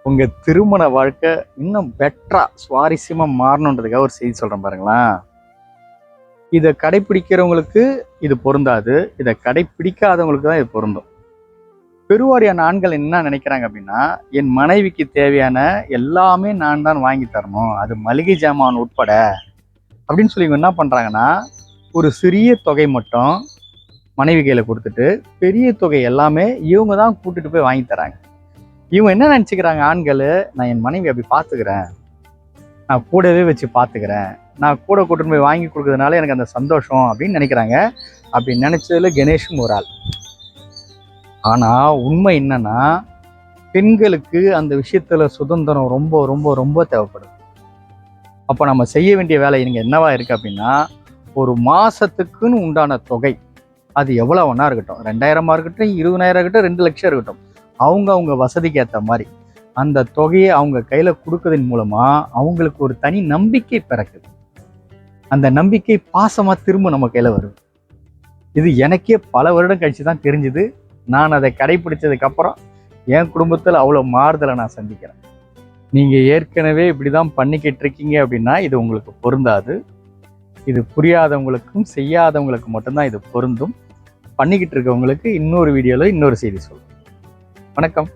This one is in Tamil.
உங்க திருமண வாழ்க்கை இன்னும் பெட்டரா சுவாரஸ்யமா மாறணுன்றதுக்காக ஒரு செய்தி சொல்றேன் பாருங்களேன். இதை கடைப்பிடிக்கிறவங்களுக்கு இது பொருந்தாது, இதை கடைப்பிடிக்காதவங்களுக்கு தான் இது பொருந்தும். பெருவாரியான ஆண்கள் என்ன நினைக்கிறாங்க அப்படின்னா, என் மனைவிக்கு தேவையான எல்லாமே நான் தான் வாங்கி தரணும், அது மளிகை ஜாமான் உட்பட அப்படின்னு சொல்லி இவங்க என்ன பண்றாங்கன்னா, ஒரு சிறிய தொகை மட்டும் மனைவி கையில கொடுத்துட்டு பெரிய தொகை எல்லாமே இவங்க தான் கூட்டிட்டு போய் வாங்கி தராங்க. இவங்க என்ன நினச்சிக்கிறாங்க ஆண்கள், நான் என் மனைவி அப்படி பார்த்துக்கிறேன், நான் கூடவே வச்சு பார்த்துக்கிறேன், நான் கூட கூட்டிட்டு போய் வாங்கி கொடுக்கறதுனால எனக்கு அந்த சந்தோஷம் அப்படின்னு நினைக்கிறாங்க. அப்படி நினைச்சதுல கணேஷும் ஒரு ஆள். ஆனால் உண்மை என்னன்னா, பெண்களுக்கு அந்த விஷயத்துல சுதந்திரம் ரொம்ப ரொம்ப ரொம்ப தேவைப்படுது. அப்போ நம்ம செய்ய வேண்டிய வேலை இங்கே என்னவா இருக்கு அப்படின்னா, ஒரு மாசத்துக்குன்னு உண்டான தொகை, அது எவ்வளோ வேணா இருக்கட்டும், 2000 இருக்கட்டும், 20,000 இருக்கட்டும், 2 லட்சம் இருக்கட்டும், அவங்க வசதிக்கு ஏற்ற மாதிரி அந்த தொகையை அவங்க கையில கொடுக்கறதன் மூலமா அவங்களுக்கு ஒரு தனி நம்பிக்கை பிறக்குது. அந்த நம்பிக்கை பாசமா திரும்ப நம்ம கையில வருது. இது எனக்கே பல வருடம் கழிச்சு தான் தெரிஞ்சுது. நான் அதை கடைபிடிச்சதுக்கு அப்புறம் என் குடும்பத்தில் அவ்வளோ மாறுதலை நான் சந்திக்கிறேன். நீங்க ஏற்கனவே இப்படிதான் பண்ணிக்கிட்டு இருக்கீங்க அப்படின்னா இது உங்களுக்கு பொருந்தாது. இது புரியாதவங்களுக்கும் செய்யாதவங்களுக்கும் மட்டும்தான் இது பொருந்தும். பண்ணிக்கிட்டு இருக்கவங்களுக்கு இன்னொரு வீடியோல இன்னொரு செய்தி சொல்றேன். வணக்கம்.